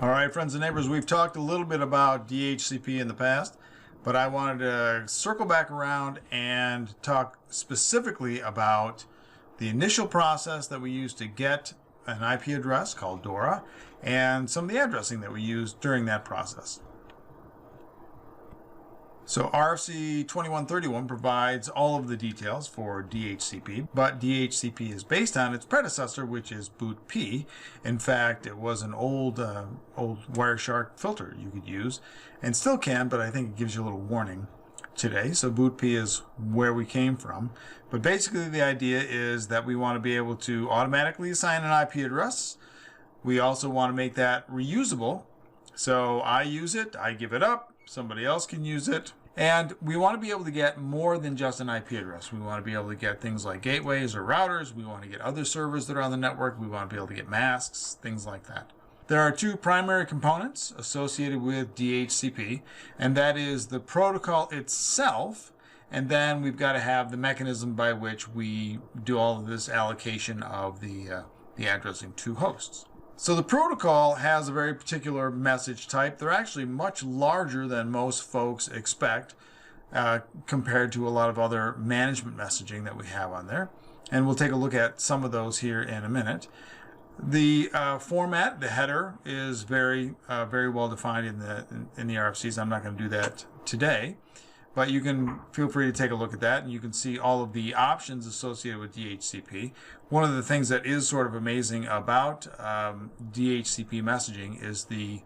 All right, friends and neighbors, we've talked a little bit about DHCP in the past, but I wanted to circle back around and talk specifically about the initial process that we use to get an IP address called DORA and some of the addressing that we use during that process. So RFC 2131 provides all of the details for DHCP, but DHCP is based on its predecessor, which is boot P. In fact, it was an old Wireshark filter you could use, and still can, but I think it gives you a little warning today. So boot P is where we came from. But basically the idea is that we want to be able to automatically assign an IP address. We also want to make that reusable. So I use it, I give it up, somebody else can use it. And we want to be able to get more than just an IP address. We want to be able to get things like gateways or routers. We want to get other servers that are on the network. We want to be able to get masks, things like that. There are two primary components associated with DHCP, and that is the protocol itself, and then we've got to have the mechanism by which we do all of this allocation of the addressing to hosts. So the protocol has a very particular message type. They're actually much larger than most folks expect compared to a lot of other management messaging that we have on there. And we'll take a look at some of those here in a minute. The format, the header, is very well defined in the RFCs. I'm not going to do that today, but you can feel free to take a look at that, and you can see all of the options associated with DHCP. One of the things that is sort of amazing about DHCP messaging is the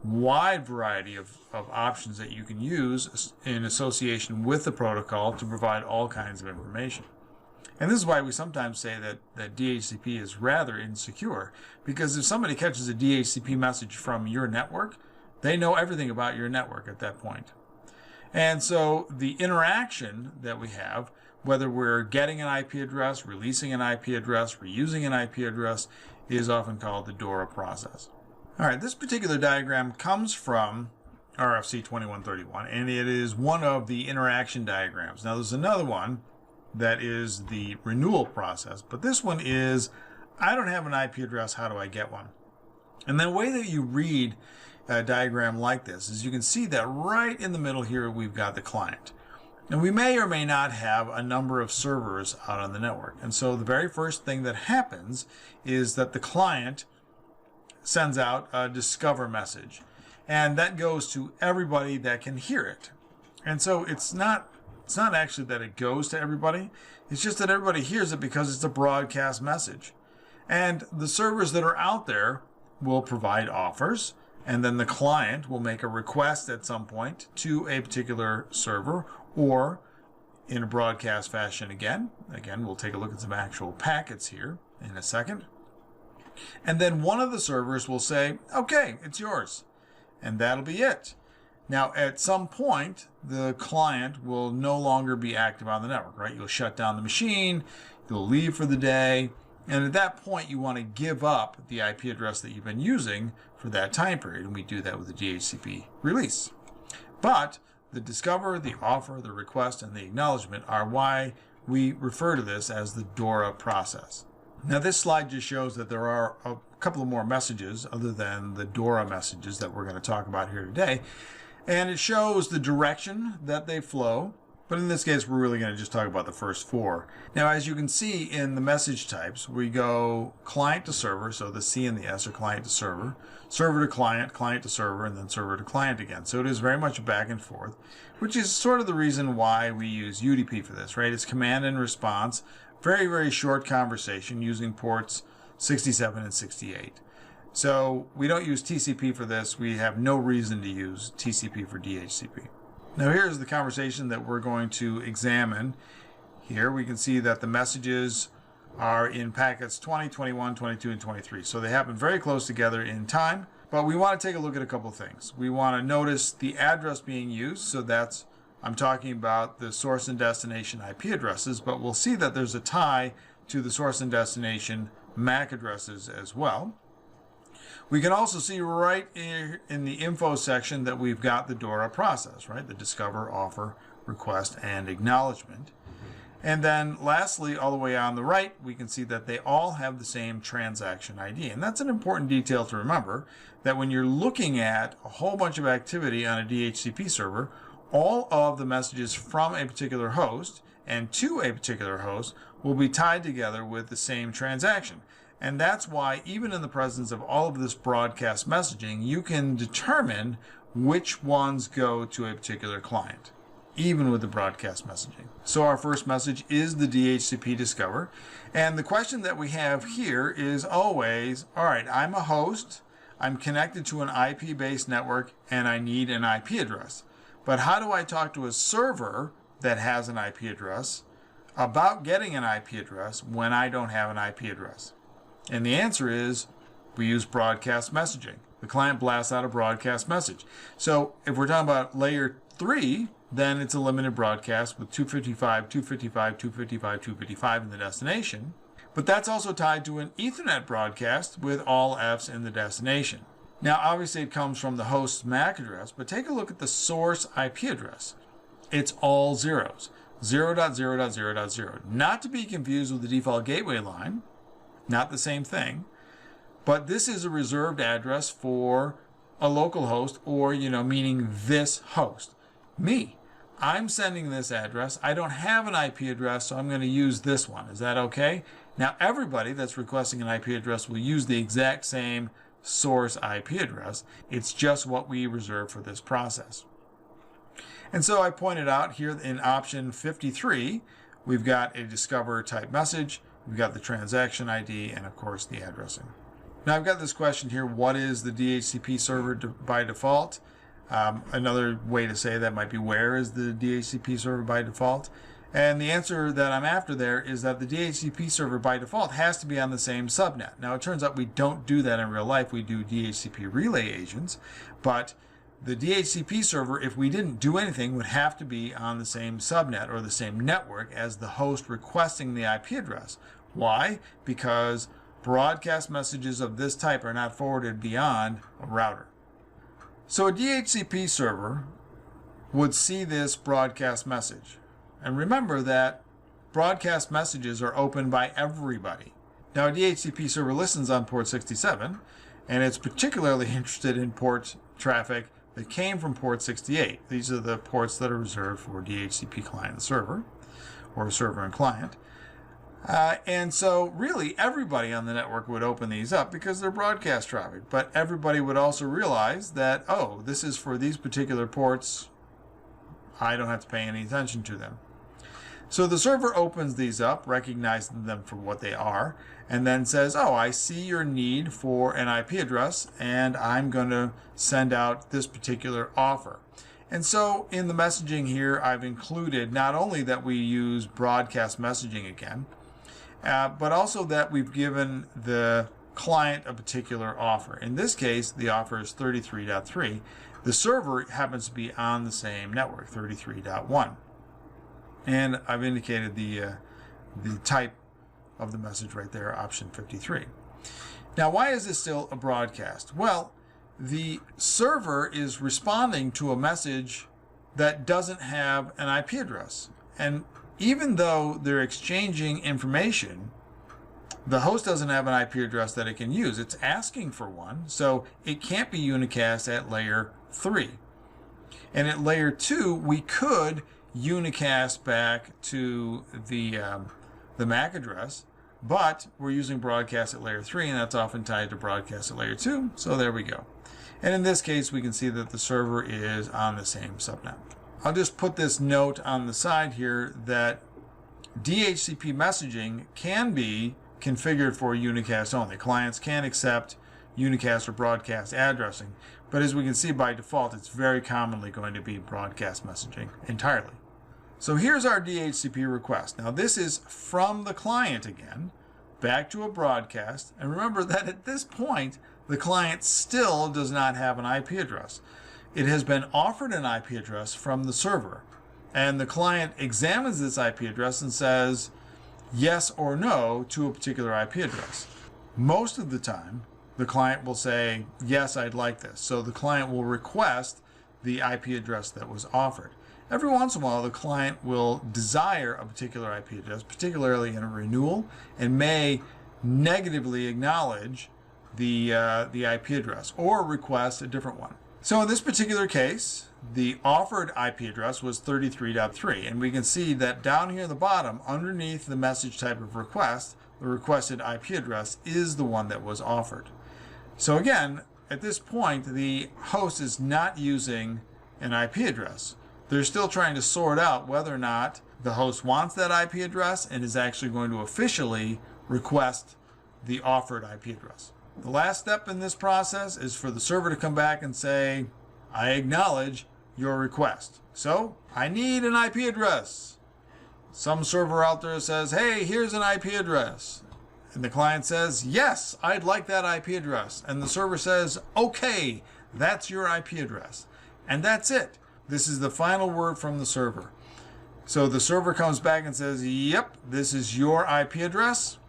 wide variety of options that you can use in association with the protocol to provide all kinds of information. And this is why we sometimes say that DHCP is rather insecure, because if somebody catches a DHCP message from your network, they know everything about your network at that point. And so the interaction that we have, whether we're getting an IP address, releasing an IP address, reusing an IP address, is often called the DORA process. All right, this particular diagram comes from RFC 2131, and it is one of the interaction diagrams. Now there's another one that is the renewal process, but this one is, I don't have an IP address, how do I get one? And the way that you read a diagram like this is you can see that right in the middle here we've got the client. And we may or may not have a number of servers out on the network. And so the very first thing that happens is that the client sends out a discover message. And that goes to everybody that can hear it. And so it's not actually that it goes to everybody. It's just that everybody hears it because it's a broadcast message. And the servers that are out there will provide offers, and then the client will make a request at some point to a particular server, or in a broadcast fashion again. Again, we'll take a look at some actual packets here in a second. And then one of the servers will say, okay, it's yours. And that'll be it. Now, at some point, the client will no longer be active on the network, right? You'll shut down the machine, you'll leave for the day, and at that point, you want to give up the IP address that you've been using for that time period, and we do that with the DHCP release. But the discover, the offer, the request, and the acknowledgement are why we refer to this as the DORA process. Now, this slide just shows that there are a couple of more messages other than the DORA messages that we're going to talk about here today. And it shows the direction that they flow. But in this case, we're really going to just talk about the first four. Now, as you can see in the message types, we go client to server. So the C and the S are client to server, server to client, client to server, and then server to client again. So it is very much a back and forth, which is sort of the reason why we use UDP for this, right? It's command and response, very, very short conversation using ports 67 and 68. So we don't use TCP for this. We have no reason to use TCP for DHCP. Now here's the conversation that we're going to examine. Here we can see that the messages are in packets 20, 21, 22, and 23. So they happen very close together in time, but we want to take a look at a couple of things. We want to notice the address being used. So that's, I'm talking about the source and destination IP addresses, but we'll see that there's a tie to the source and destination MAC addresses as well. We can also see right in the info section that we've got the DORA process, right? The discover, offer, request, and acknowledgement. And then lastly, all the way on the right, we can see that they all have the same transaction ID. And that's an important detail to remember, that when you're looking at a whole bunch of activity on a DHCP server, all of the messages from a particular host and to a particular host will be tied together with the same transaction. And that's why even in the presence of all of this broadcast messaging, you can determine which ones go to a particular client, even with the broadcast messaging. So our first message is the DHCP Discover. And the question that we have here is always, all right, I'm a host, I'm connected to an IP-based network, and I need an IP address. But how do I talk to a server that has an IP address about getting an IP address when I don't have an IP address? And the answer is we use broadcast messaging. The client blasts out a broadcast message. So if we're talking about layer 3, then it's a limited broadcast with 255, 255, 255, 255 in the destination. But that's also tied to an Ethernet broadcast with all Fs in the destination. Now, obviously, it comes from the host's MAC address, but take a look at the source IP address. It's all zeros, 0.0.0.0. Not to be confused with the default gateway line, not the same thing, but this is a reserved address for a local host, or, meaning this host. Me. I'm sending this address. I don't have an IP address, so I'm going to use this one. Is that okay? Now, everybody that's requesting an IP address will use the exact same source IP address. It's just what we reserve for this process. And so I pointed out here in option 53, we've got a Discover type message, we've got the transaction ID, and of course the addressing. Now I've got this question here, what is the DHCP server by default? Another way to say that might be, where is the DHCP server by default? And the answer that I'm after there is that the DHCP server by default has to be on the same subnet. Now it turns out we don't do that in real life. We do DHCP relay agents, but the DHCP server, if we didn't do anything, would have to be on the same subnet or the same network as the host requesting the IP address. Why? Because broadcast messages of this type are not forwarded beyond a router. So a DHCP server would see this broadcast message. And remember that broadcast messages are opened by everybody. Now a DHCP server listens on port 67, and it's particularly interested in port traffic that came from port 68. These are the ports that are reserved for DHCP client and server, or server and client. And so really everybody on the network would open these up because they're broadcast traffic, but everybody would also realize that, oh, this is for these particular ports, I don't have to pay any attention to them. So the server opens these up, recognizing them for what they are, and then says, oh, I see your need for an IP address, and I'm going to send out this particular offer. And so in the messaging here, I've included not only that we use broadcast messaging again, but also that we've given the client a particular offer. In this case, the offer is 33.3. The server happens to be on the same network, 33.1. And I've indicated the type of the message right there, option 53. Now, why is this still a broadcast? Well, the server is responding to a message that doesn't have an IP address. And even though they're exchanging information, the host doesn't have an IP address that it can use. It's asking for one, so it can't be unicast at layer 3. And at layer 2, we could unicast back to the MAC address, but we're using broadcast at layer 3, and that's often tied to broadcast at layer 2, so there we go. And in this case, we can see that the server is on the same subnet. I'll just put this note on the side here that DHCP messaging can be configured for unicast only. Clients can accept unicast or broadcast addressing, but as we can see by default, it's very commonly going to be broadcast messaging entirely. So here's our DHCP request. Now this is from the client again, back to a broadcast, and remember that at this point, the client still does not have an IP address. It has been offered an IP address from the server, and the client examines this IP address and says yes or no to a particular IP address. Most of the time, the client will say, yes, I'd like this. So the client will request the IP address that was offered. Every once in a while, the client will desire a particular IP address, particularly in a renewal, and may negatively acknowledge the IP address or request a different one. So in this particular case, the offered IP address was 33.3, and we can see that down here at the bottom, underneath the message type of request, the requested IP address is the one that was offered. So again, at this point, the host is not using an IP address. They're still trying to sort out whether or not the host wants that IP address and is actually going to officially request the offered IP address. The last step in this process is for the server to come back and say, I acknowledge your request. So I need an IP address. Some server out there says, hey, here's an IP address. And the client says, yes, I'd like that IP address. And the server says, okay, that's your IP address. And that's it. This is the final word from the server. So the server comes back and says, yep, this is your IP address.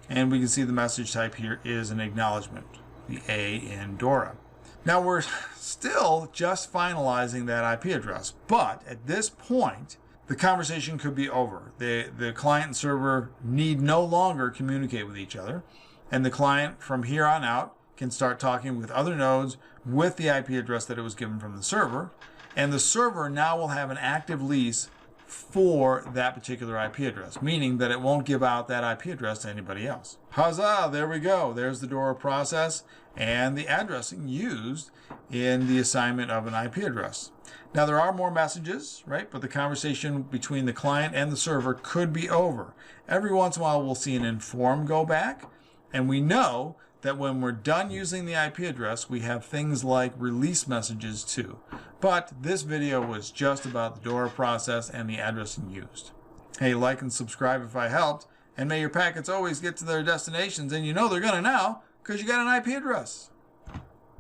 And we can see the message type here is an acknowledgement, the A in DORA. Now we're still just finalizing that IP address, but at this point, the conversation could be over. The client and server need no longer communicate with each other, and the client from here on out can start talking with other nodes with the IP address that it was given from the server, and the server now will have an active lease for that particular IP address, meaning that it won't give out that IP address to anybody else. Huzzah! There we go. There's the DORA process and the addressing used in the assignment of an IP address. Now there are more messages, right? But the conversation between the client and the server could be over. Every once in a while we'll see an inform go back, and we know that when we're done using the IP address, we have things like release messages too. But this video was just about the DORA process and the addressing used. Hey, like and subscribe if I helped, and may your packets always get to their destinations, and you know they're gonna now, because you got an IP address.